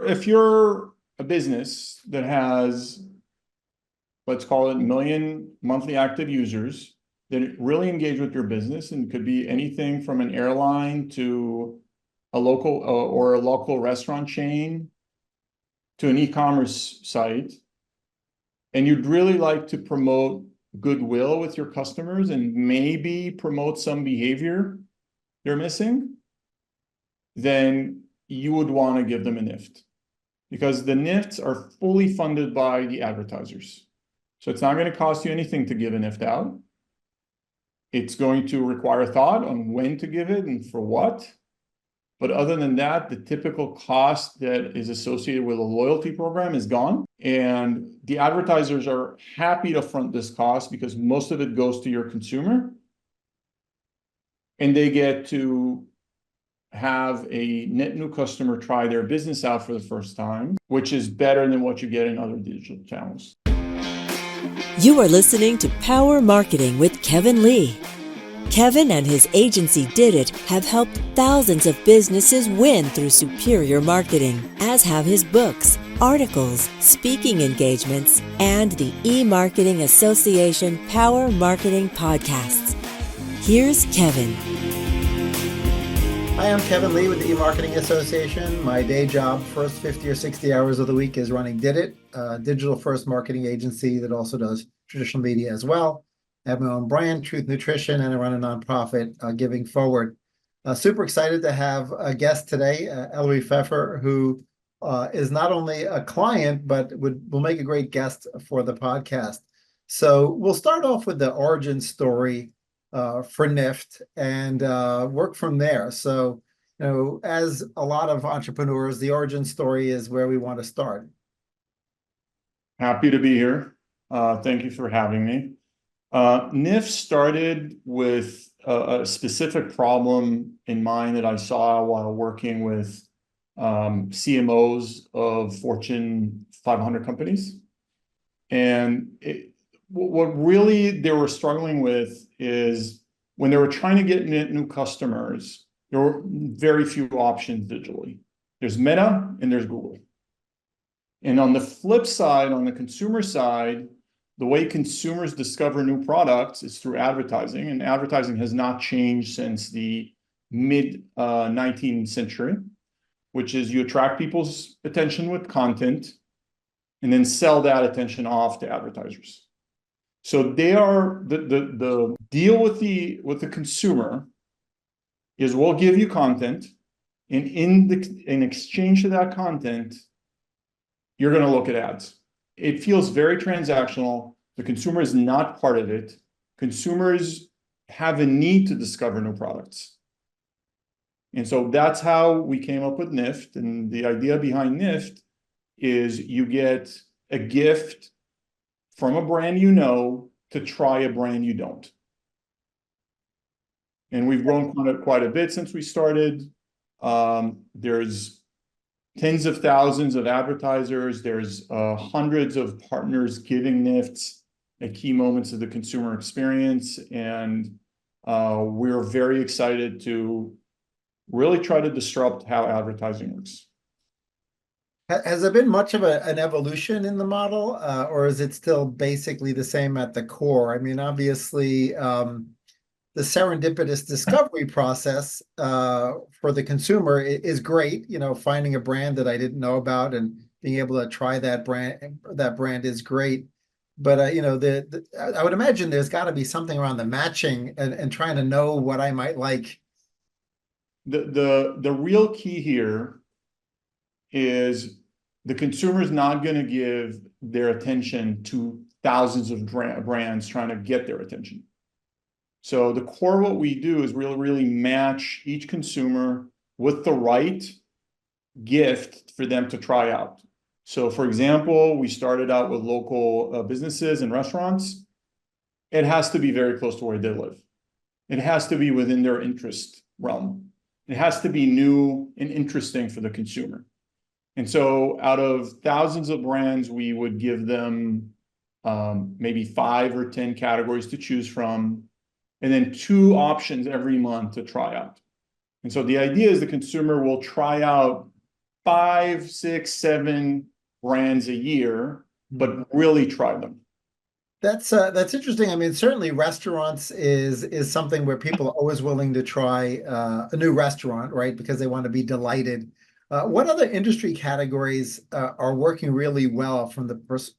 If you're a business that has, let's call it, 1 million monthly active users that really engage with your business, and could be anything from an airline to a local or a local restaurant chain to an e-commerce site, and you'd really like to promote goodwill with your customers and maybe promote some behavior they're missing, then you would want to give them a Nift, because the Nifts are fully funded by the advertisers. So it's not going to cost you anything to give a Nift out. It's going to require thought on when to give it and for what. But other than that, the typical cost that is associated with a loyalty program is gone. And the advertisers are happy to front this cost because most of it goes to your consumer. And they get to have a net new customer try their business out for the first time, which is better than what you get in other digital channels. You are listening to Power Marketing with Kevin Lee. Kevin and his agency Did It have helped thousands of businesses win through superior marketing, as have his books, articles, speaking engagements, and the E-Marketing Association Power Marketing podcasts. Here's Kevin. Hi, I'm Kevin Lee with the E-Marketing Association. My day job, first 50 or 60 hours of the week, is running Did It, a digital-first marketing agency that also does traditional media as well. I have my own brand, Truth Nutrition, and I run a nonprofit, Giving Forward. Super excited to have a guest today, Elery Pfeffer, who is not only a client, but will make a great guest for the podcast. So we'll start off with the origin story for Nift and work from there. So, as a lot of entrepreneurs, the origin story is where we want to start. Happy to be here. Thank you for having me. Nift started with a specific problem in mind that I saw while working with CMOs of Fortune 500 companies. And what really they were struggling with is when they were trying to get new customers, there were very few options digitally. There's Meta and there's Google. And on the flip side, on the consumer side, the way consumers discover new products is through advertising, and advertising has not changed since the mid-19th century, which is you attract people's attention with content and then sell that attention off to advertisers. So they are the deal with the consumer is we'll give you content, and in exchange to that content, you're going to look at ads. It feels very transactional. The consumer is not part of it. Consumers have a need to discover new products. And so that's how we came up with Nift. And the idea behind Nift is you get a gift from a brand to try a brand you don't. And we've grown quite a bit since we started. There's tens of thousands of advertisers. There's hundreds of partners giving Nifts at key moments of the consumer experience. And we're very excited to really try to disrupt how advertising works. Has there been much of an evolution in the model, or is it still basically the same at the core? I mean, obviously, the serendipitous discovery process for the consumer is great. Finding a brand that I didn't know about and being able to try that brand is great. But I would imagine there's got to be something around the matching and trying to know what I might like. The real key here is the consumer is not going to give their attention to thousands of brands trying to get their attention. So the core of what we do is really match each consumer with the right gift for them to try out. So for example, we started out with local businesses and restaurants. It has to be very close to where they live. It has to be within their interest realm. It has to be new and interesting for the consumer. And so out of thousands of brands, we would give them maybe 5 or 10 categories to choose from, and then 2 options every month to try out. And so the idea is the consumer will try out 5, 6, 7 brands a year, but really try them. That's interesting. I mean, certainly restaurants is something where people are always willing to try a new restaurant, right? Because they want to be delighted. What other industry categories are working really well from the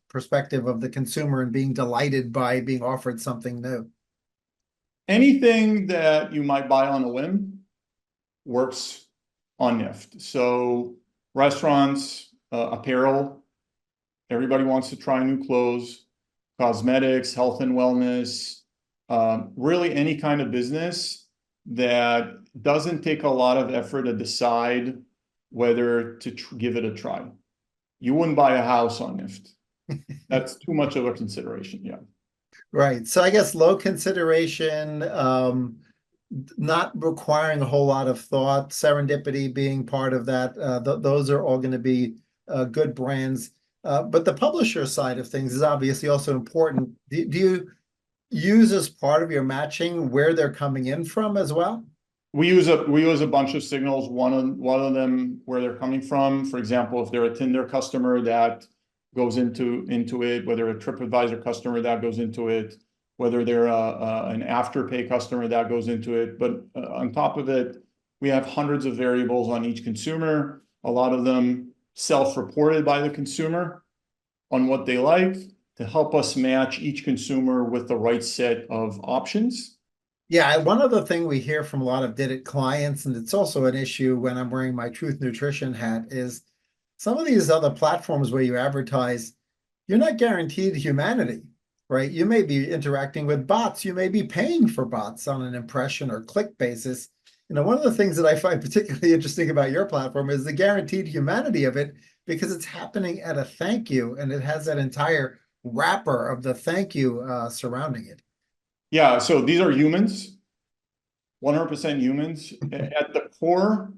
perspective of the consumer and being delighted by being offered something new? Anything that you might buy on a whim works on Nift. So restaurants, apparel, everybody wants to try new clothes, cosmetics, health and wellness, really any kind of business that doesn't take a lot of effort to decide whether to give it a try. You wouldn't buy a house on Nift. That's too much of a consideration. Yeah. Right. So I guess low consideration, not requiring a whole lot of thought, serendipity being part of that. Those are all going to be good brands. But the publisher side of things is obviously also important. Do you use as part of your matching where they're coming in from as well? We use a bunch of signals. One of them where they're coming from. For example, if they're a Tinder customer, that goes into it. Whether a TripAdvisor customer, that goes into it. Whether they're an Afterpay customer, that goes into it. But on top of it, we have hundreds of variables on each consumer. A lot of them self-reported by the consumer on what they like to help us match each consumer with the right set of options. Yeah, one other thing we hear from a lot of Did It clients, and it's also an issue when I'm wearing my Truth Nutrition hat, is some of these other platforms where you advertise, you're not guaranteed humanity, right? You may be interacting with bots. You may be paying for bots on an impression or click basis. You know, one of the things that I find particularly interesting about your platform is the guaranteed humanity of it, because it's happening at a thank you, and it has that entire wrapper of the thank you surrounding it. Yeah, so these are humans, 100% humans. At the core,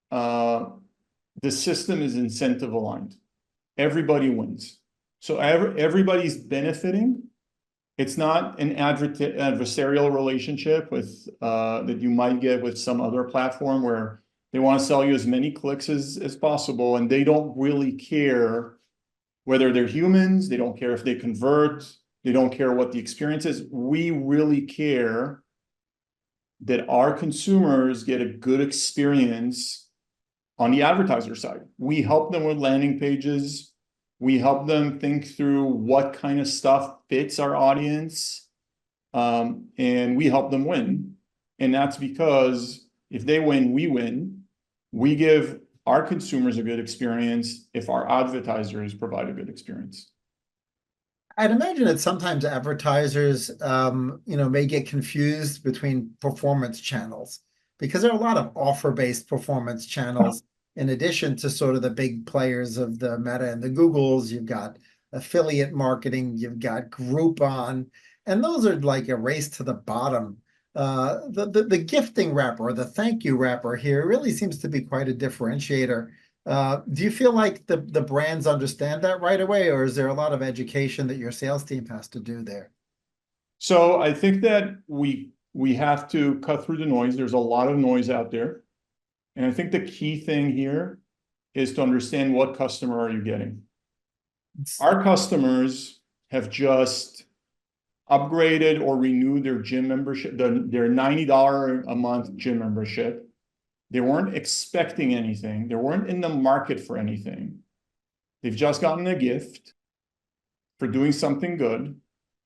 the system is incentive aligned. Everybody wins. So everybody's benefiting. It's not an adversarial relationship with that you might get with some other platform where they want to sell you as many clicks as possible, and they don't really care whether they're humans. They don't care if they convert. They don't care what the experience is. We really care that our consumers get a good experience on the advertiser side. We help them with landing pages. We help them think through what kind of stuff fits our audience. And we help them win. And that's because if they win, we win. We give our consumers a good experience if our advertisers provide a good experience. I'd imagine that sometimes advertisers, may get confused between performance channels, because there are a lot of offer-based performance channels. In addition to sort of the big players of the Meta and the Googles, you've got affiliate marketing, you've got Groupon, and those are like a race to the bottom. The gifting wrapper or the thank you wrapper here really seems to be quite a differentiator. Do you feel like the brands understand that right away, or is there a lot of education that your sales team has to do there? So I think that we have to cut through the noise. There's a lot of noise out there. And I think the key thing here is to understand what customer are you getting. Our customers have just upgraded or renewed their gym membership, their $90 a month gym membership. They weren't expecting anything. They weren't in the market for anything. They've just gotten a gift for doing something good.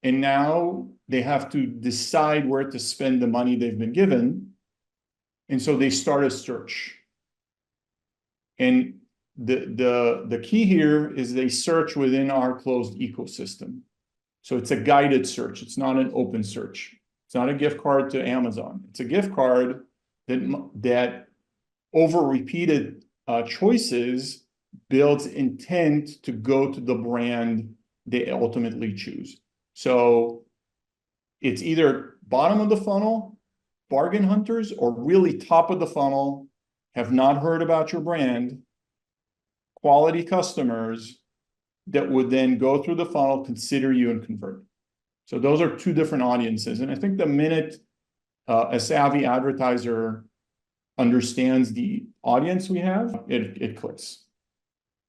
And now they have to decide where to spend the money they've been given. And so they start a search. And the key here is they search within our closed ecosystem. So it's a guided search. It's not an open search. It's not a gift card to Amazon. It's a gift card that over repeated choices builds intent to go to the brand they ultimately choose. So it's either bottom of the funnel, bargain hunters, or really top of the funnel, have not heard about your brand, quality customers that would then go through the funnel, consider you, and convert. So those are two different audiences. And I think the minute a savvy advertiser understands the audience we have, it clicks.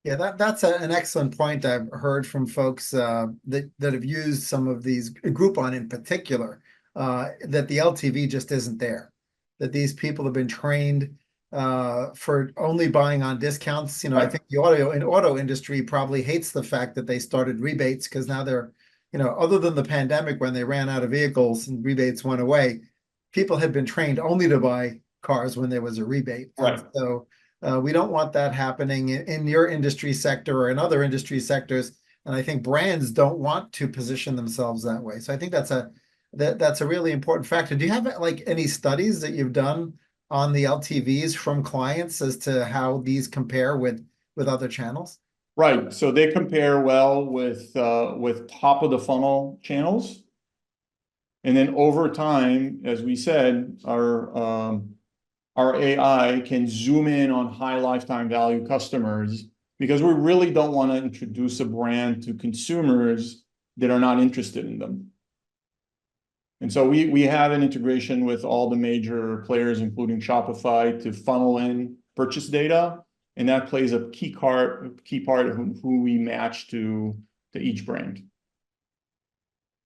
Yeah, that's an excellent point. I've heard from folks that have used some of these, Groupon in particular, that the LTV just isn't there. That these people have been trained for only buying on discounts. I Right. think the auto industry probably hates the fact that they started rebates, because now they're, other than the pandemic when they ran out of vehicles and rebates went away, people had been trained only to buy cars when there was a rebate. Right. And so we don't want that happening in your industry sector or in other industry sectors. And I think brands don't want to position themselves that way. So I think that's a really important factor. Do you have like any studies that you've done on the LTVs from clients as to how these compare with other channels? Right. So they compare well with top of the funnel channels. And then over time, as we said, our AI can zoom in on high lifetime value customers, because we really don't want to introduce a brand to consumers that are not interested in them. And so we have an integration with all the major players, including Shopify, to funnel in purchase data. And that plays a key part of who we match to each brand.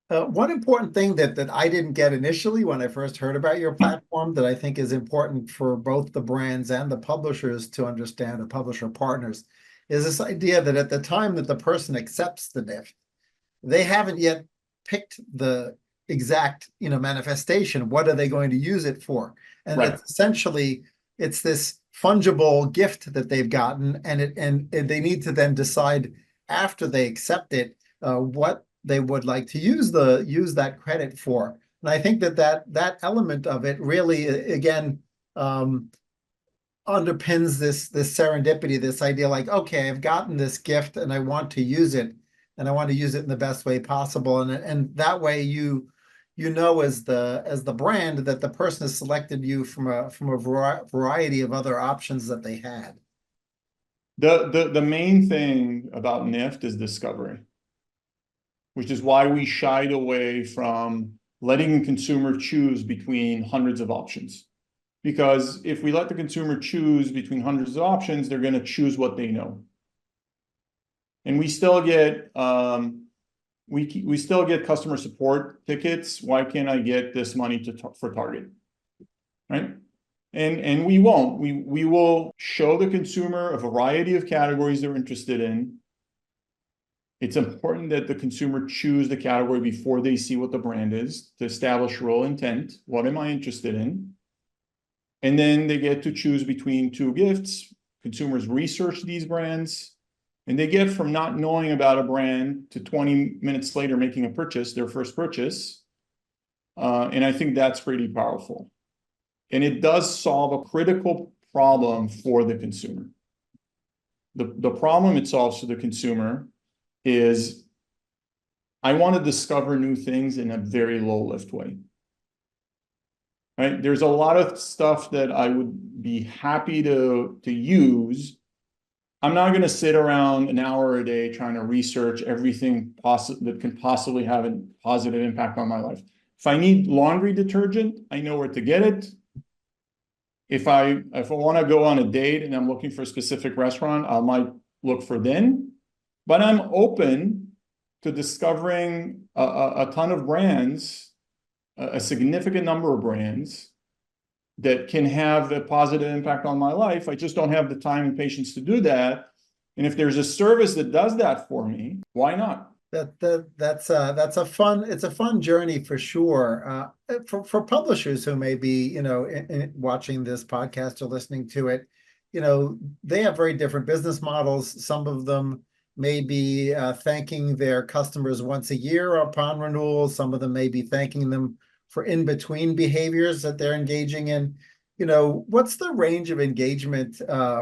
One important thing that I didn't get initially when I first heard about your platform that I think is important for both the brands and the publishers to understand, or publisher partners, is this idea that at the time that the person accepts the Nift, they haven't yet picked the exact, manifestation. What are they going to use it for? And Right. it's essentially, it's this fungible gift that they've gotten, and they need to then decide after they accept it what they would like to use that credit for. And I think that element of it really, again, underpins this serendipity, this idea like, okay, I've gotten this gift and I want to use it, and I want to use it in the best way possible. And that way you as the brand that the person has selected you from a variety of other options that they had. The main thing about Nift is discovery, which is why we shied away from letting the consumer choose between hundreds of options. Because if we let the consumer choose between hundreds of options, they're going to choose what they know. And we still get we still get customer support tickets. Why can't I get this money for Target? Right? And we won't. We will show the consumer a variety of categories they're interested in. It's important that the consumer choose the category before they see what the brand is, to establish real intent. What am I interested in? And then they get to choose between two gifts. Consumers research these brands, and they get from not knowing about a brand to 20 minutes later making a purchase, their first purchase. And I think that's pretty powerful. And it does solve a critical problem for the consumer. The problem it solves for the consumer is, I want to discover new things in a very low lift way. Right? There's a lot of stuff that I would be happy to use. I'm not going to sit around an hour a day trying to research everything that can possibly have a positive impact on my life. If I need laundry detergent, I know where to get it. If I want to go on a date and I'm looking for a specific restaurant, I might look for then. But I'm open to discovering a ton of brands, a significant number of brands that can have a positive impact on my life. I just don't have the time and patience to do that. And if there's a service that does that for me, why not? That's a fun journey for sure. For publishers who may be, watching this podcast or listening to it, they have very different business models. Some of them may be thanking their customers once a year upon renewal. Some of them may be thanking them for in-between behaviors that they're engaging in. What's the range of engagement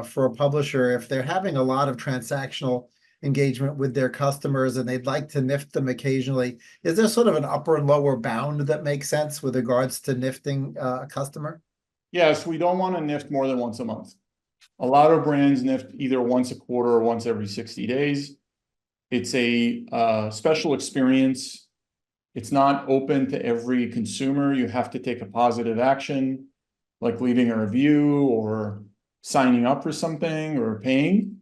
for a publisher if they're having a lot of transactional engagement with their customers and they'd like to Nift them occasionally? Is there sort of an upper and lower bound that makes sense with regards to Nifting a customer? Yes, we don't want to Nift more than once a month. A lot of brands Nift either once a quarter or once every 60 days. It's a special experience. It's not open to every consumer. You have to take a positive action. like leaving a review or signing up for something or paying.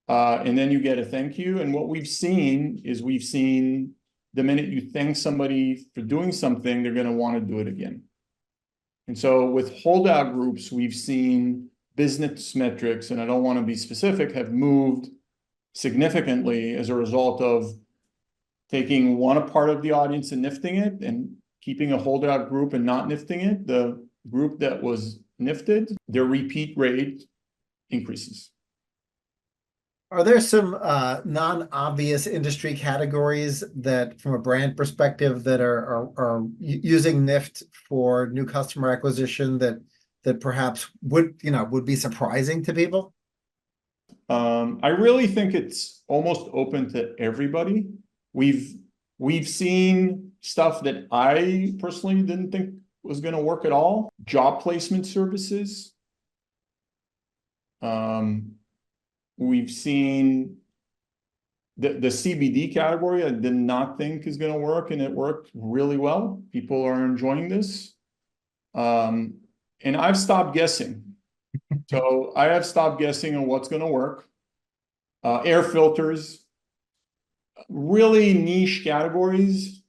And then you get a thank you. And what we've seen is the minute you thank somebody for doing something, they're going to want to do it again. And so with holdout groups, we've seen business metrics, and I don't want to be specific, have moved significantly as a result of taking one part of the audience and nifting it and keeping a holdout group and not nifting it. The group that was nifted, their repeat rate increases. Are there some non-obvious industry categories that, from a brand perspective, that are using Nift for new customer acquisition that perhaps would be surprising to people? I really think it's almost open to everybody. We've seen stuff that I personally didn't think was going to work at all. Job placement services. We've seen the CBD category I did not think is going to work, and it worked really well. People are enjoying this. And I've stopped guessing. So I have stopped guessing on what's going to work. Air filters, really niche categories.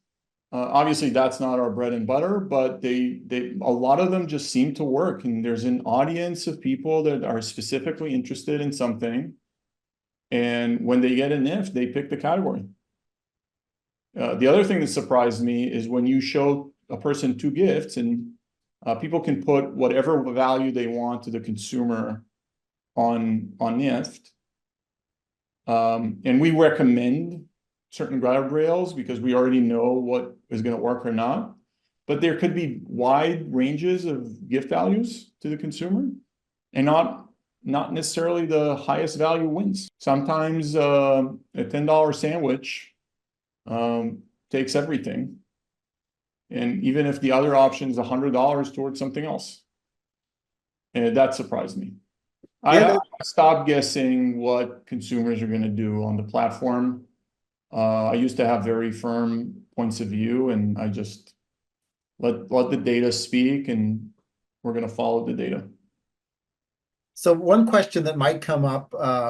Obviously, that's not our bread and butter, but a lot of them just seem to work. And there's an audience of people that are specifically interested in something. And when they get a Nift, they pick the category. The other thing that surprised me is when you show a person two gifts, and people can put whatever value they want to the consumer on Nift. And we recommend certain guardrails because we already know what is going to work or not. But there could be wide ranges of gift values to the consumer, and not necessarily the highest value wins. Sometimes a $10 sandwich takes everything. And even if the other option is $100 towards something else. And that surprised me. I stopped guessing what consumers are going to do on the platform. I used to have very firm points of view, and I just let the data speak, and we're going to follow the data. So one question that might come up,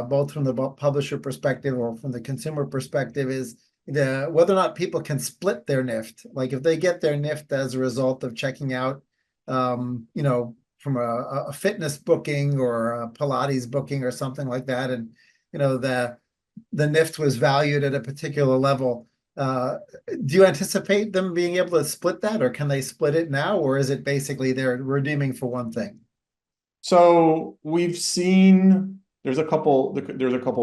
both from the publisher perspective or from the consumer perspective, is whether or not people can split their Nift. Like if they get their Nift as a result of checking out, from a fitness booking or a Pilates booking or something like that, and the Nift was valued at a particular level. Do you anticipate them being able to split that, or can they split it now, or is it basically they're redeeming for one thing? So we've seen there's a couple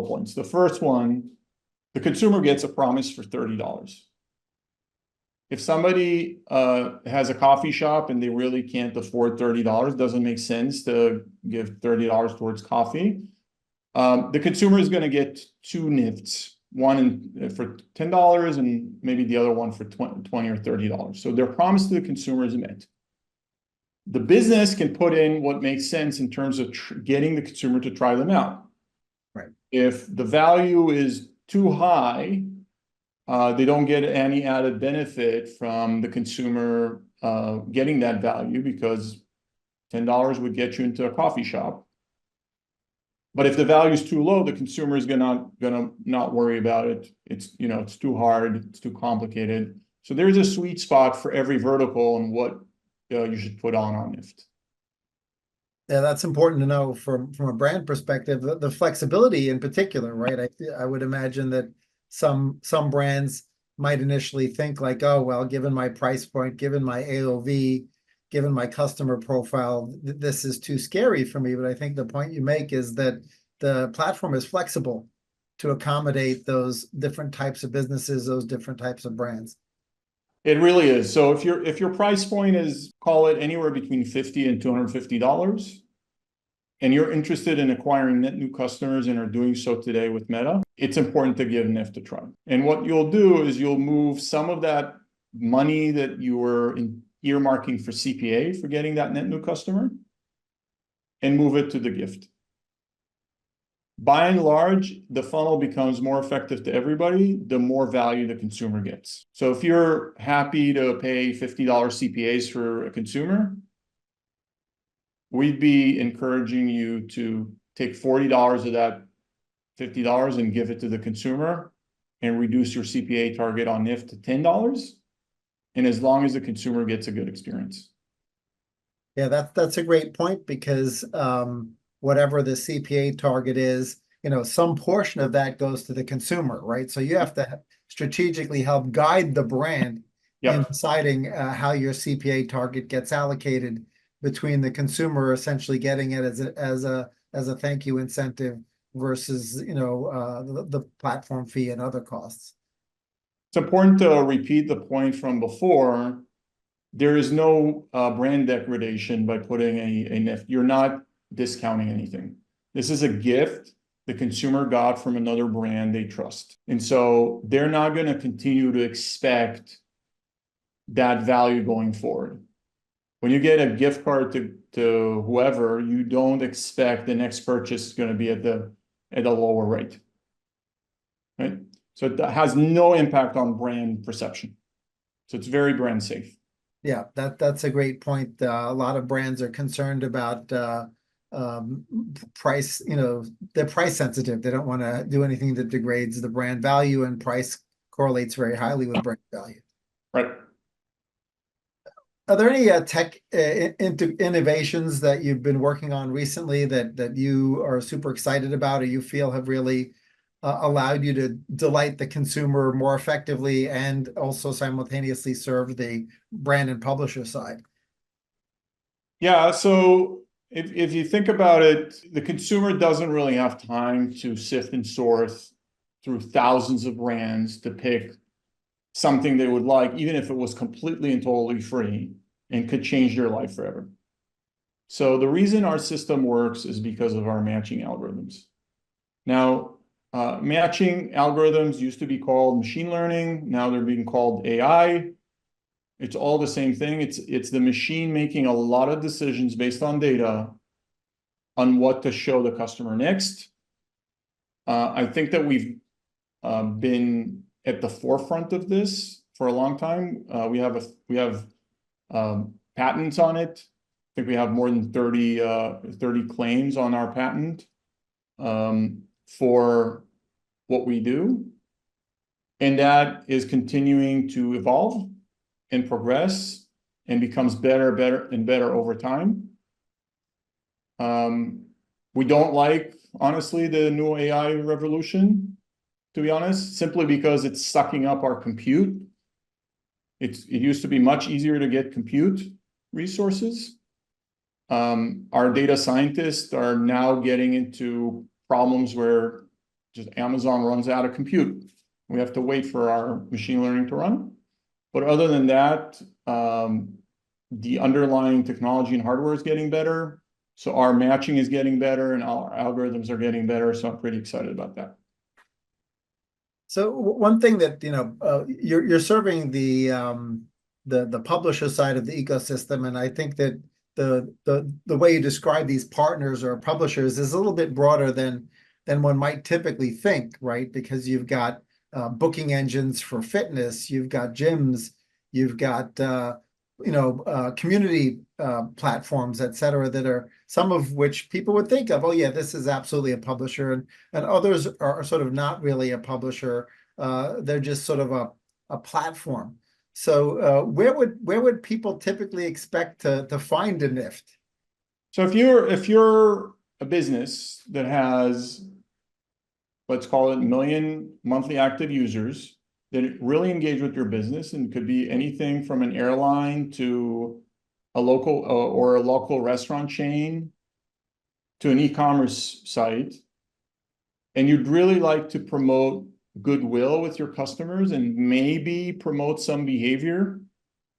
points. The first one, the consumer gets a promise for $30. If somebody has a coffee shop and they really can't afford $30, doesn't make sense to give $30 towards coffee. The consumer is going to get two Nifts, one for $10 and maybe the other one for $20 or $30. So their promise to the consumer is met. The business can put in what makes sense in terms of getting the consumer to try them out. Right. If the value is too high, they don't get any added benefit from the consumer getting that value, because $10 would get you into a coffee shop. But if the value is too low, the consumer is gonna not worry about it. It's too hard, it's too complicated. So there's a sweet spot for every vertical and what you should put on Nift. Yeah, that's important to know from a brand perspective. The flexibility in particular, right? I would imagine that some brands might initially think like, oh, well, given my price point, given my AOV, given my customer profile, this is too scary for me. But I think the point you make is that the platform is flexible to accommodate those different types of businesses, those different types of brands. It really is. So if your price point is, call it anywhere between $50 and $250, and you're interested in acquiring net new customers and are doing so today with Meta, it's important to give Nift a try. And what you'll do is you'll move some of that money that you were earmarking for CPA for getting that net new customer and move it to the gift. By and large, the funnel becomes more effective to everybody, the more value the consumer gets. So if you're happy to pay $50 CPAs for a consumer, we'd be encouraging you to take $40 of that $50 and give it to the consumer and reduce your CPA target on Nift to $10. And as long as the consumer gets a good experience. Yeah, that's a great point because whatever the CPA target is, some portion of that goes to the consumer, right? So you have to strategically help guide the brand in Yep. deciding how your CPA target gets allocated between the consumer essentially getting it as a thank you incentive versus the platform fee and other costs. It's important to repeat the point from before. There is no brand degradation by putting a Nift. You're not discounting anything. This is a gift the consumer got from another brand they trust. And so they're not going to continue to expect that value going forward. When you get a gift card to whoever, you don't expect the next purchase is going to be at a lower rate. Right? So it has no impact on brand perception. So it's very brand safe. Yeah, that's a great point. A lot of brands are concerned about price, they're price sensitive. They don't want to do anything that degrades the brand value, and price correlates very highly with brand value. Right. Are there any tech innovations that you've been working on recently that you are super excited about, or you feel have really allowed you to delight the consumer more effectively and also simultaneously serve the brand and publisher side? Yeah, so if you think about it, the consumer doesn't really have time to sift and sort through thousands of brands to pick something they would like, even if it was completely and totally free and could change their life forever. So the reason our system works is because of our matching algorithms. Now, matching algorithms used to be called machine learning. Now they're being called AI. It's all the same thing. It's the machine making a lot of decisions based on data on what to show the customer next. I think that we've been at the forefront of this for a long time. We have patents on it. I think we have more than 30 claims on our patent for what we do. And that is continuing to evolve and progress and becomes better and better over time. We don't like, honestly, the new AI revolution, to be honest, simply because it's sucking up our compute. It used to be much easier to get compute resources. Our data scientists are now getting into problems where just Amazon runs out of compute. We have to wait for our machine learning to run. But other than that, the underlying technology and hardware is getting better. So our matching is getting better and our algorithms are getting better. So I'm pretty excited about that. So one thing that you're serving the publisher side of the ecosystem, and I think that the way you describe these partners or publishers is a little bit broader than one might typically think, right? Because you've got booking engines for fitness, you've got gyms, you've got community platforms, et cetera, that are some of which people would think of, oh yeah, this is absolutely a publisher, and others are sort of not really a publisher. They're just sort of a platform. So where would people typically expect to find a Nift? So if you're a business that has, let's call it 1 million monthly active users that really engage with your business, and could be anything from an airline to a local restaurant chain to an e-commerce site, and you'd really like to promote goodwill with your customers and maybe promote some behavior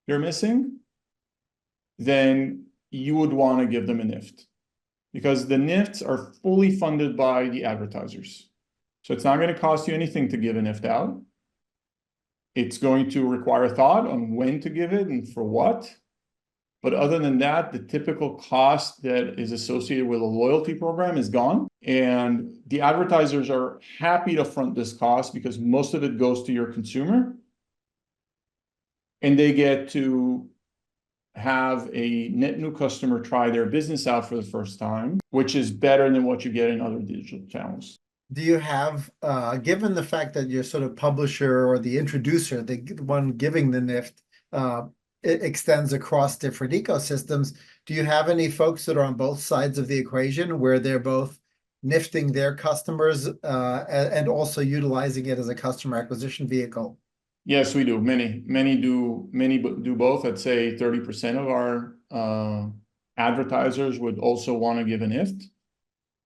they're missing, then you would want to give them a Nift, because the Nifts are fully funded by the advertisers. So it's not going to cost you anything to give a Nift out. It's going to require thought on when to give it and for what. But other than that, the typical cost that is associated with a loyalty program is gone. And the advertisers are happy to front this cost because most of it goes to your consumer. And they get to have a net new customer try their business out for the first time, which is better than what you get in other digital channels. Do you have, given the fact that you're sort of publisher or the introducer, the one giving the Nift, it extends across different ecosystems. Do you have any folks that are on both sides of the equation where they're both nifting their customers and also utilizing it as a customer acquisition vehicle? Yes, we do. Many do both. I'd say 30% of our advertisers would also want to give a Nift.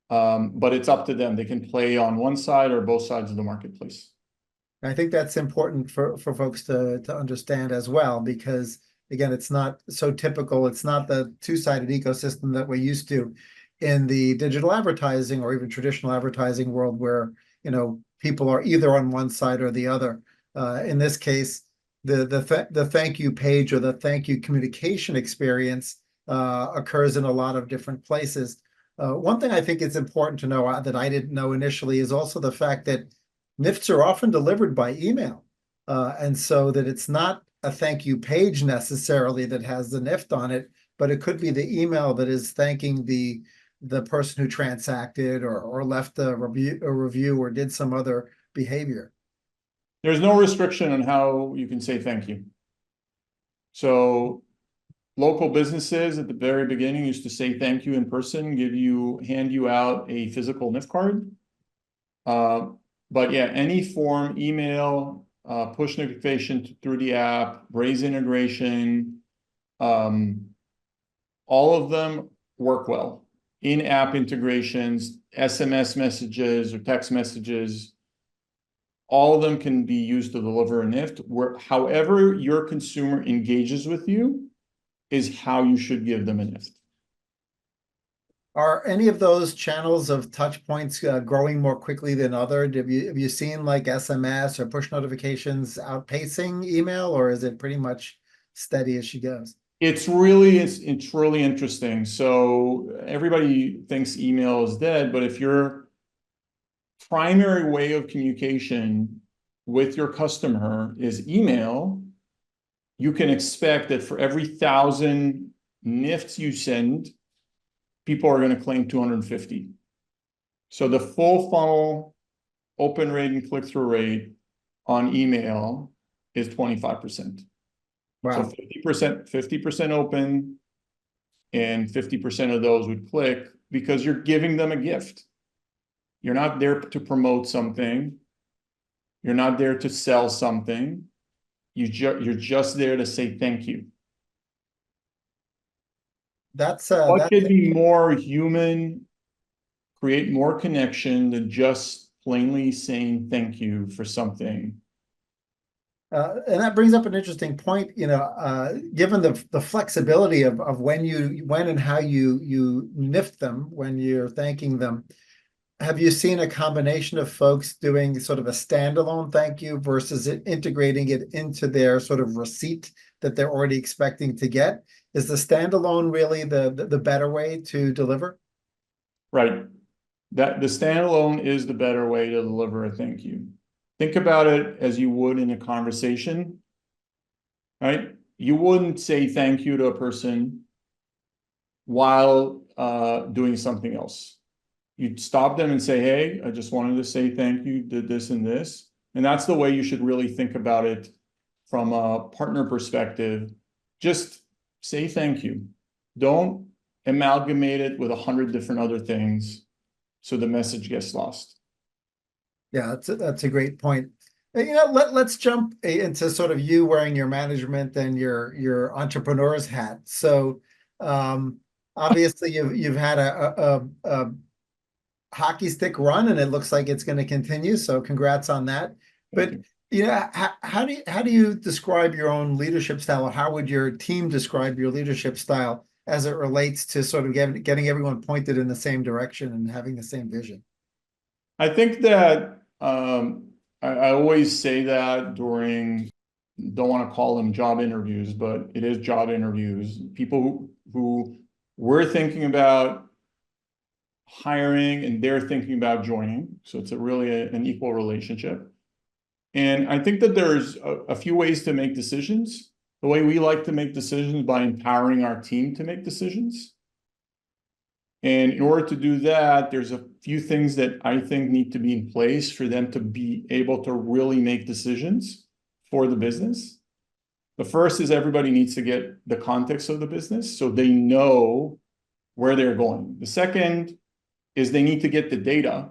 But it's up to them. They can play on one side or both sides of the marketplace. I think that's important for folks to understand as well, because again, it's not so typical. It's not the two-sided ecosystem that we're used to in the digital advertising or even traditional advertising world where, people are either on one side or the other. In this case, the thank you page or the thank you communication experience occurs in a lot of different places. One thing I think it's important to know that I didn't know initially is also the fact that Nifts are often delivered by email. And so that it's not a thank you page necessarily that has the Nift on it, but it could be the email that is thanking the person who transacted or left a review or did some other behavior. There's no restriction on how you can say thank you. So local businesses at the very beginning used to say thank you in person, hand you out a physical Nift card. But yeah, any form, email, push notification through the app, Braze integration, all of them work well. In-app integrations, SMS messages or text messages, all of them can be used to deliver a Nift. However your consumer engages with you is how you should give them a Nift. Are any of those channels of touch points growing more quickly than other? Have you seen like SMS or push notifications outpacing email, or is it pretty much steady as she goes? It's really interesting. So everybody thinks email is dead, but if your primary way of communication with your customer is email, you can expect that for every 1,000 Nifts you send, people are going to claim 250. So the full funnel open rate and click-through rate on email is 25%. Wow. So 50% open, and 50% of those would click because you're giving them a gift. You're not there to promote something. You're not there to sell something. You're just there to say thank you. What could be more human, create more connection than just plainly saying thank you for something? And that brings up an interesting point, given the flexibility of when and how you Nift them when you're thanking them. Have you seen a combination of folks doing sort of a standalone thank you versus integrating it into their sort of receipt that they're already expecting to get? Is the standalone really the better way to deliver? Right. That the standalone is the better way to deliver a thank you. Think about it as you would in a conversation, right? You wouldn't say thank you to a person while doing something else. You'd stop them and say, hey, I just wanted to say thank you, did this and this. And that's the way you should really think about it from a partner perspective. Just say thank you. Don't amalgamate it with 100 different other things so the message gets lost. Yeah, that's a great point. Let's jump into sort of you wearing your management and your entrepreneur's hat. So obviously you've had a hockey stick run, and it looks like it's going to continue. So congrats on that. But how do you describe your own leadership style, or how would your team describe your leadership style as it relates to sort of getting everyone pointed in the same direction and having the same vision? I think that I always say that during, don't want to call them job interviews, but it is job interviews. People who we're thinking about hiring and they're thinking about joining. So it's really an equal relationship. And I think that there's a few ways to make decisions. The way we like to make decisions by empowering our team to make decisions. And in order to do that, there's a few things that I think need to be in place for them to be able to really make decisions for the business. The first is everybody needs to get the context of the business so they know where they're going. The second is they need to get the data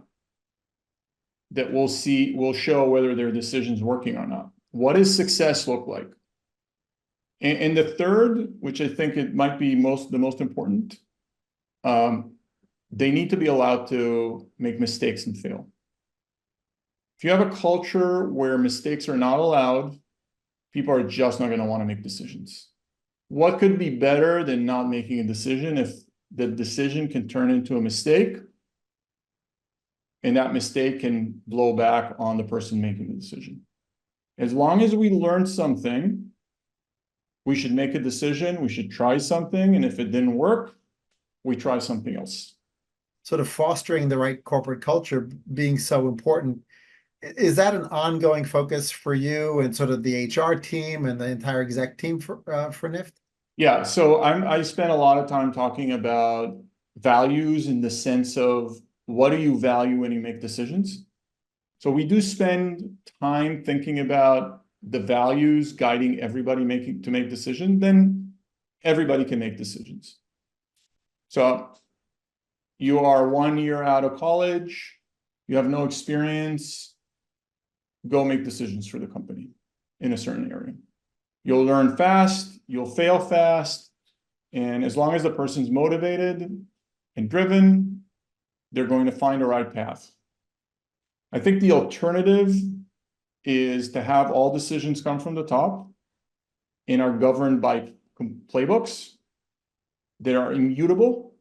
that will show whether their decision's working or not. What does success look like? And the third, which I think it might be the most important, they need to be allowed to make mistakes and fail. If you have a culture where mistakes are not allowed, people are just not going to want to make decisions. What could be better than not making a decision if the decision can turn into a mistake, and that mistake can blow back on the person making the decision? As long as we learn something, we should make a decision, we should try something, and if it didn't work, we try something else. Sort of fostering the right corporate culture being so important. Is that an ongoing focus for you and sort of the HR team and the entire exec team for Nift? Yeah, so I spent a lot of time talking about values in the sense of what do you value when you make decisions? So we do spend time thinking about the values guiding everybody to make decisions, then everybody can make decisions. So you are 1 year out of college, you have no experience, go make decisions for the company in a certain area. You'll learn fast, you'll fail fast, and as long as the person's motivated and driven, they're going to find the right path. I think the alternative is to have all decisions come from the top and are governed by playbooks that are immutable.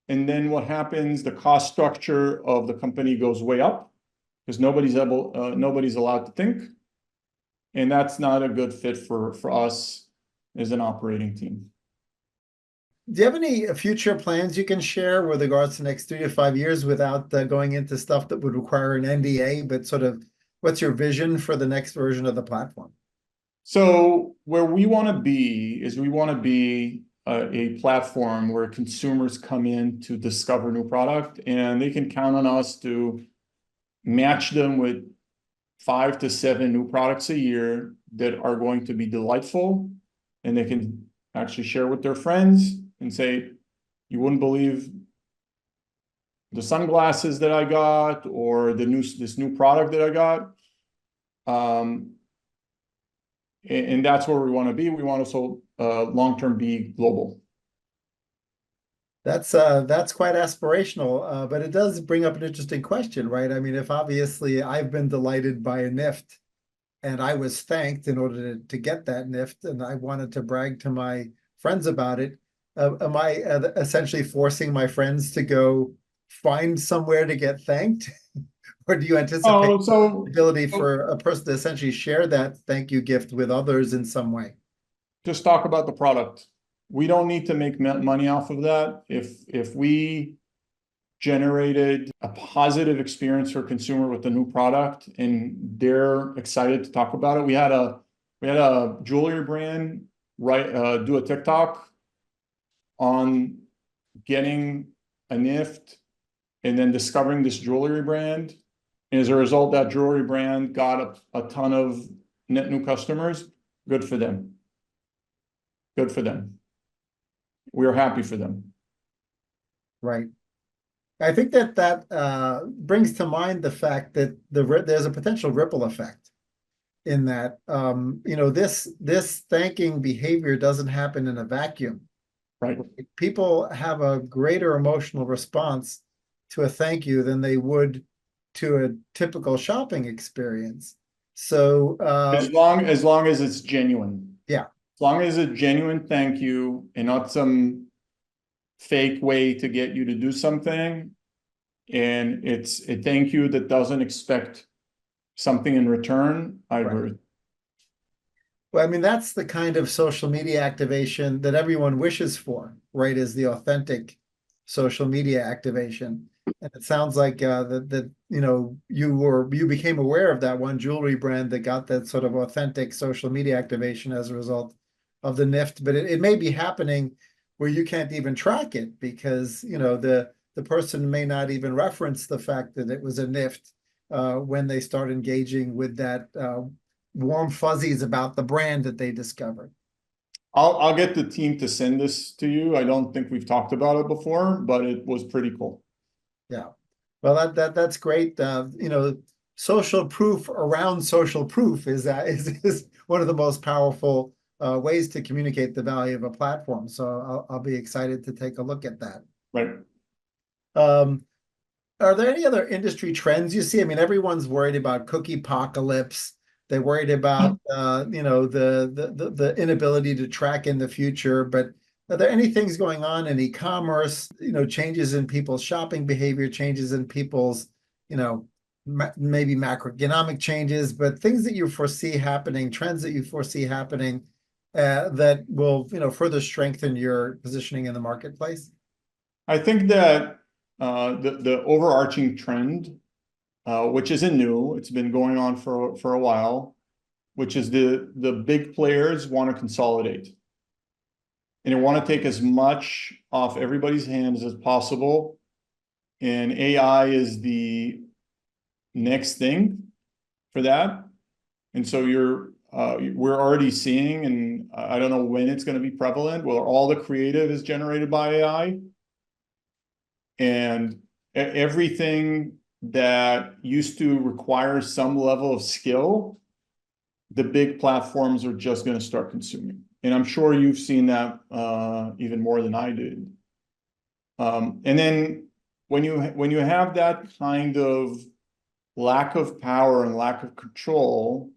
And then what happens, the cost structure of the company goes way up because nobody's allowed to think. And that's not a good fit for us as an operating team. Do you have any future plans you can share with regards to the next 3 to 5 years without going into stuff that would require an NDA, but sort of what's your vision for the next version of the platform? So where we want to be is we want to be a platform where consumers come in to discover new product, and they can count on us to match them with 5 to 7 new products a year that are going to be delightful, and they can actually share with their friends and say, you wouldn't believe the sunglasses that I got or this new product that I got. And that's where we want to be. We want to also long-term be global. That's quite aspirational, but it does bring up an interesting question, right? I mean, if obviously I've been delighted by a Nift and I was thanked in order to get that Nift and I wanted to brag to my friends about it, am I essentially forcing my friends to go find somewhere to get thanked? Or do you anticipate the ability for a person to essentially share that thank you gift with others in some way? Just talk about the product. We don't need to make money off of that. If we generated a positive experience for consumer with the new product and they're excited to talk about it. We had a jewelry brand do a TikTok on getting a Nift and then discovering this jewelry brand. And as a result, that jewelry brand got a ton of net new customers. Good for them. Good for them. We are happy for them. Right. I think that brings to mind the fact that there's a potential ripple effect in that, this thanking behavior doesn't happen in a vacuum. Right. People have a greater emotional response to a thank you than they would to a typical shopping experience. So as long as it's genuine. Yeah. As long as it's a genuine thank you and not some fake way to get you to do something, and it's a thank you that doesn't expect something in return, I agree. Well, I mean, that's the kind of social media activation that everyone wishes for, right? Is the authentic social media activation. And it sounds like you became aware of that one jewelry brand that got that sort of authentic social media activation as a result the Nift, but it may be happening where you can't even track it because, you know, the person may not even reference the fact that it was a Nift when they start engaging with that warm fuzzies about the brand that they discovered. I'll get the team to send this to you. I don't think we've talked about it before, but it was pretty cool. Yeah. Well, that's great. You know, social proof around social proof is one of the most powerful ways to communicate the value of a platform. So I'll be excited to take a look at that. Right. Um, are there any other industry trends you see? I mean, everyone's worried about cookie apocalypse. They're worried about you know, the inability to track in the future. But are there any things going on in e-commerce, you know, changes in people's shopping behavior, changes in people's, you know, maybe macroeconomic changes, but things that you foresee happening, trends that you foresee happening that will, you know, further strengthen your positioning in the marketplace? I think that the overarching trend, which isn't new, it's been going on for a while, which is the big players want to consolidate. And they want to take as much off everybody's hands as possible. And AI is the next thing for that. And so we're already seeing, and I don't know when it's going to be prevalent, where all the creative is generated by AI. And everything that used to require some level of skill, the big platforms are just going to start consuming. And I'm sure you've seen that even more than I did. And then when you have that kind of lack of power and lack of control,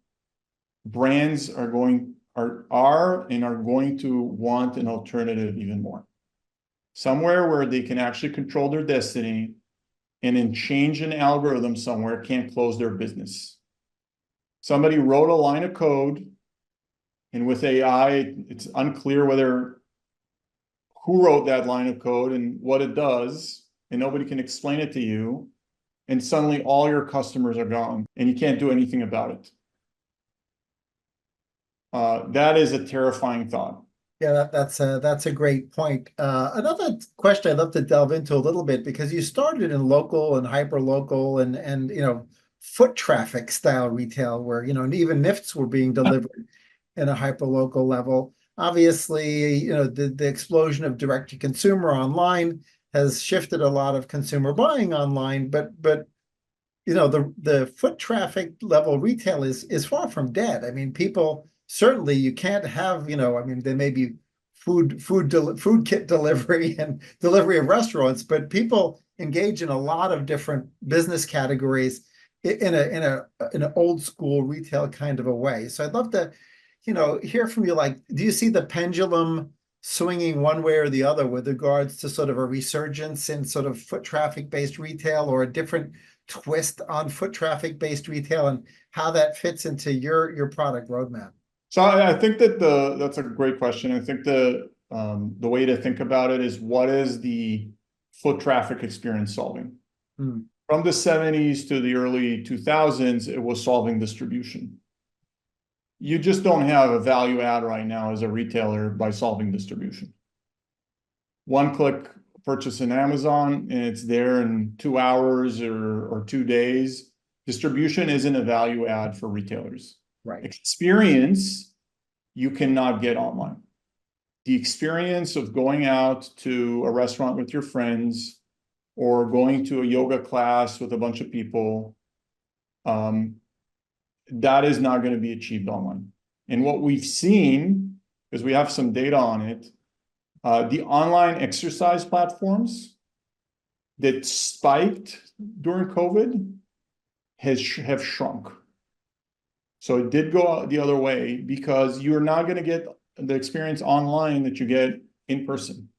brands are going to want an alternative even more. Somewhere where they can actually control their destiny, and then change an algorithm somewhere can't close their business. Somebody wrote a line of code, and with AI, it's unclear who wrote that line of code and what it does, and nobody can explain it to you. And suddenly all your customers are gone, and you can't do anything about it. That is a terrifying thought. Yeah, that's a great point. Another question I'd love to delve into a little bit, because you started in local and hyper local and you know, foot traffic style retail where, you know, and even Nifts were being delivered in a hyper local level. Obviously, you know, the explosion of direct to consumer online has shifted a lot of consumer buying online, but you know, the foot traffic level retail is far from dead. I mean, people certainly, you can't have, you know, I mean, there may be food kit delivery and delivery of restaurants, but people engage in a lot of different business categories in an old school retail kind of a way. So I'd love to, you know, hear from you. Like, do you see the pendulum swinging one way or the other with regards to sort of a resurgence in sort of foot traffic based retail, or a different twist on foot traffic based retail, and how that fits into your product roadmap? So I think that that's a great question. I think the way to think about it is, what is the foot traffic experience solving? From the 70s to the early 2000s, it was solving distribution. You just don't have a value add right now as a retailer by solving distribution. One click purchase in Amazon, and it's there in 2 hours or 2 days. Distribution isn't a value add for retailers. Right. Experience, you cannot get online. The experience of going out to a restaurant with your friends, or going to a yoga class with a bunch of people, that is not going to be achieved online. And what we've seen, because we have some data on it, the online exercise platforms that spiked during COVID have shrunk. So it did go the other way, because you're not going to get the experience online that you get in person.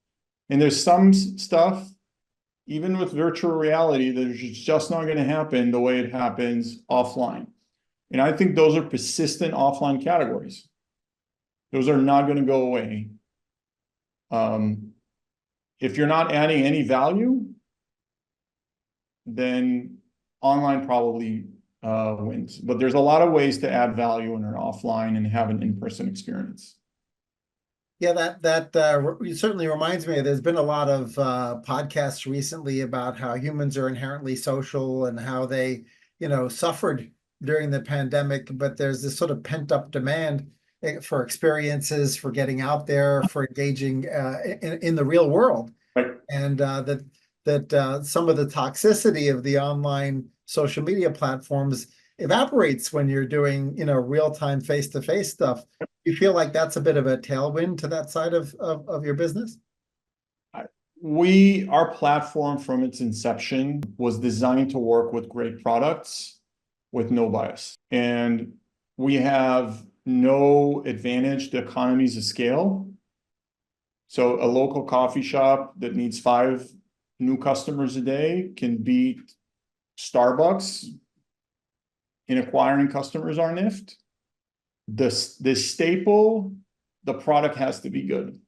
And there's some stuff, even with virtual reality, that is just not going to happen the way it happens offline. And I think those are persistent offline categories. Those are not going to go away. If you're not adding any value, then online probably wins. But there's a lot of ways to add value in an offline and have an in-person experience. Yeah, certainly reminds me. There's been a lot of podcasts recently about how humans are inherently social and how they, suffered during the pandemic. But there's this sort of pent up demand for experiences, for getting out there, for engaging in the real world, Right. and that some of the toxicity of the online social media platforms evaporates when you're doing, real time face to face stuff. You feel like that's a bit of a tailwind to that side of your business? Our platform from its inception was designed to work with great products with no bias. And we have no advantage to economies of scale. So a local coffee shop that needs 5 new customers a day can beat Starbucks in acquiring customers on Nift. The staple, the product has to be good.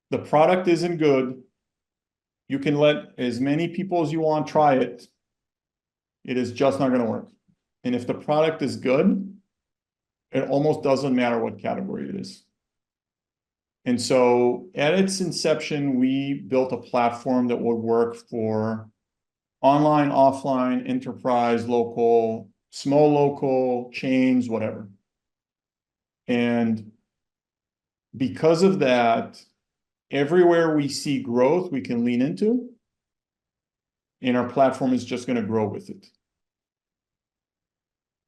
The product isn't good, you can let as many people as you want try it. It is just not going to work. And if the product is good, it almost doesn't matter what category it is. And so at its inception, we built a platform that would work for online, offline, enterprise, local, small local, chains, whatever. And because of that, everywhere we see growth, we can lean into, and our platform is just going to grow with it.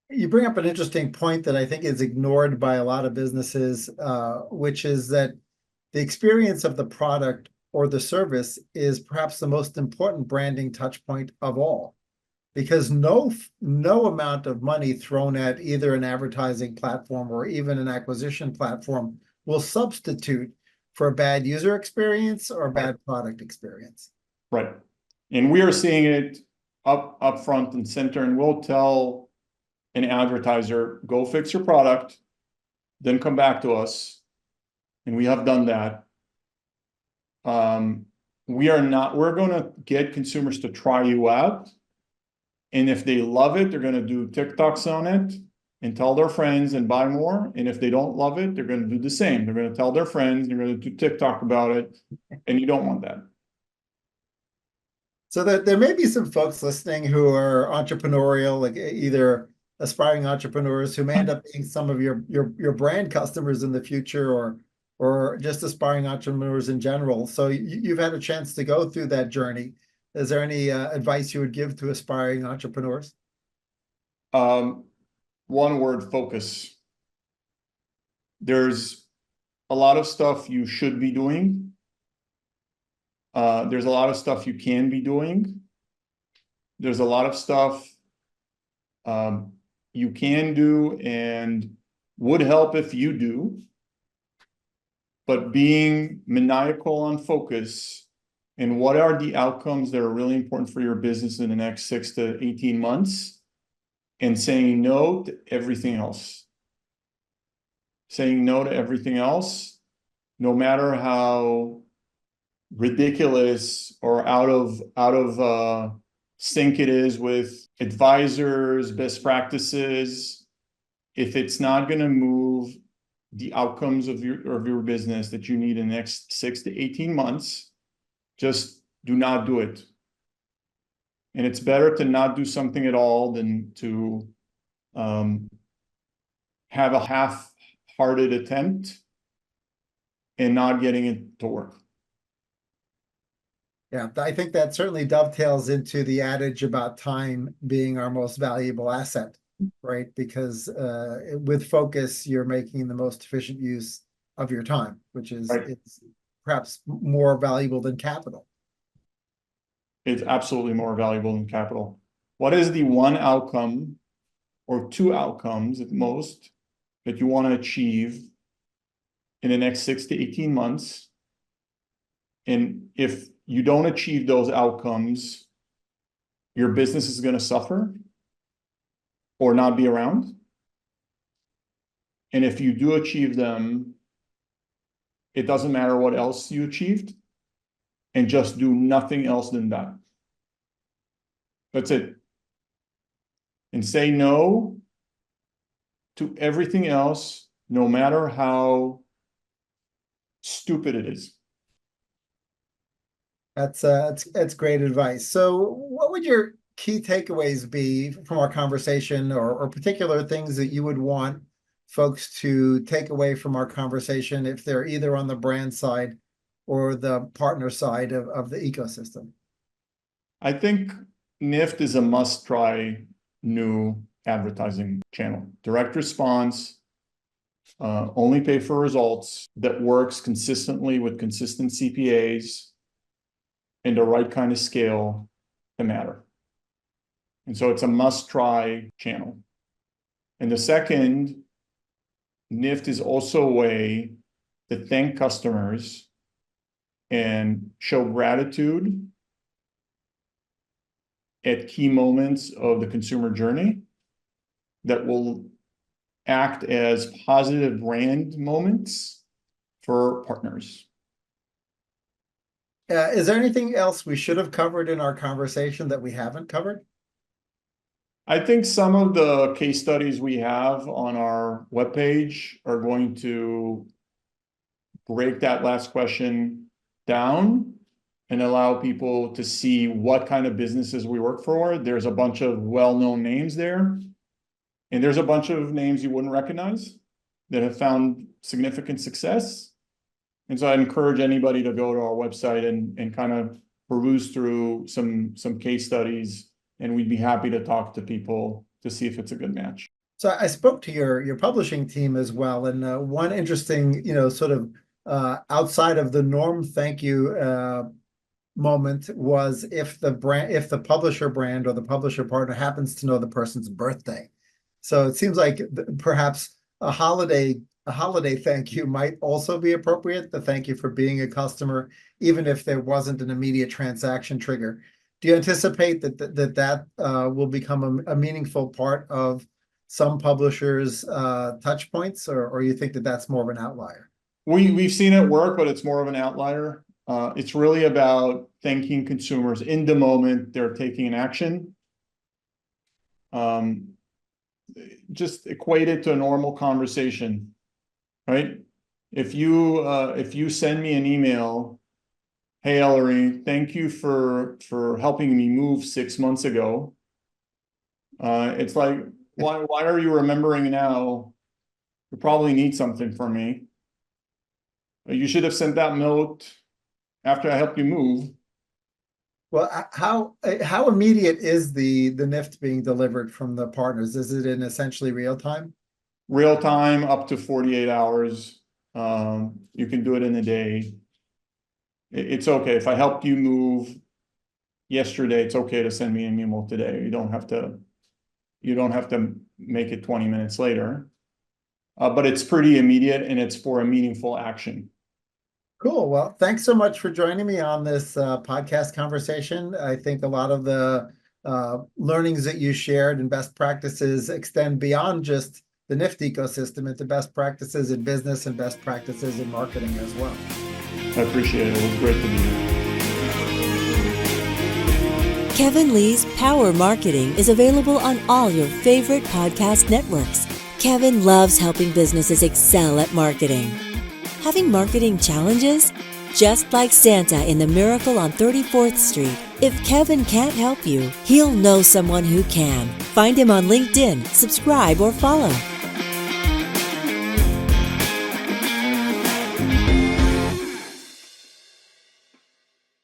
You bring up an interesting point that I think is ignored by a lot of businesses, which is that the experience of the product or the service is perhaps the most important branding touch point of all, because no amount of money thrown at either an advertising platform or even an acquisition platform will substitute for a bad user experience or bad product experience. Right. And we are seeing it up front and center, and we'll tell an advertiser, go fix your product, then come back to us. And we have done that. We're going to get consumers to try you out. And if they love it, they're going to do TikToks on it and tell their friends and buy more. And if they don't love it, they're going to do the same. They're going to tell their friends, they're going to do TikTok about it. And you don't want that. So there may be some folks listening who are entrepreneurial, like either aspiring entrepreneurs who may end up being some of your brand customers in the future, or just aspiring entrepreneurs in general. So you've had a chance to go through that journey. Is there any advice you would give to aspiring entrepreneurs? One word: focus. There's a lot of stuff you should be doing. There's a lot of stuff you can be doing. There's a lot of stuff you can do and would help if you do. But being maniacal on focus and what are the outcomes that are really important for your business in the next 6 to 18 months, and saying no to everything else. Saying no to everything else, no matter how ridiculous or out of sync it is with advisors, best practices. If it's not going to move the outcomes of your business that you need in the next 6 to 18 months, just do not do it. And it's better to not do something at all than to have a half-hearted attempt and not getting it to work. Yeah, I think that certainly dovetails into the adage about time being our most valuable asset, right? Because with focus, you're making the most efficient use of your time, which is Right. it's perhaps more valuable than capital. It's absolutely more valuable than capital. What is the one outcome or 2 outcomes at most that you want to achieve in the next 6 to 18 months? And if you don't achieve those outcomes, your business is going to suffer or not be around. And if you do achieve them, it doesn't matter what else you achieved, and just do nothing else than that. That's it. And say no to everything else, no matter how stupid it is. That's great advice. So what would your key takeaways be from our conversation, or particular things that you would want folks to take away from our conversation if they're either on the brand side or the partner side of the ecosystem? I think Nift is a must-try new advertising channel. Direct response, only pay for results, that works consistently with consistent CPAs and the right kind of scale to matter. And so it's a must-try channel. And the second, Nift is also a way to thank customers and show gratitude at key moments of the consumer journey that will act as positive brand moments for partners. Is there anything else we should have covered in our conversation that we haven't covered? I think some of the case studies we have on our webpage are going to break that last question down and allow people to see what kind of businesses we work for. There's a bunch of well-known names there, and there's a bunch of names you wouldn't recognize that have found significant success. And so I encourage anybody to go to our website and kind of peruse through some case studies, and we'd be happy to talk to people to see if it's a good match. So I spoke to your publishing team as well, and one interesting, sort of outside of the norm thank you moment was if the publisher brand or the publisher partner happens to know the person's birthday. So it seems like perhaps a holiday thank you might also be appropriate. The thank you for being a customer, even if there wasn't an immediate transaction trigger. Do you anticipate that will become a meaningful part of some publishers' touch points, or you think that that's more of an outlier? We've seen it work, but it's more of an outlier. It's really about thanking consumers in the moment they're taking an action. Just equate it to a normal conversation, right? If you send me an email, hey Elery, thank you for helping me move 6 months ago. It's like, why are you remembering now? You probably need something from me. You should have sent that note after I helped you move. Well, how immediate is the Nift being delivered from the partners? Is it in essentially real time? Real time, up to 48 hours. You can do it in a day. It's okay. If I helped you move yesterday, it's okay to send me an email today. You don't have to make it 20 minutes later. But it's pretty immediate, and it's for a meaningful action. Cool. Well, thanks so much for joining me on this podcast conversation. I think a lot of the learnings that you shared and best practices extend beyond just the Nift ecosystem into best practices in business and best practices in marketing as well. I appreciate it. It was great to be here. Kevin Lee's Power Marketing is available on all your favorite podcast networks. Kevin loves helping businesses excel at marketing. Having marketing challenges? Just like Santa in The Miracle on 34th Street, if Kevin can't help you, he'll know someone who can. Find him on LinkedIn, subscribe, or follow.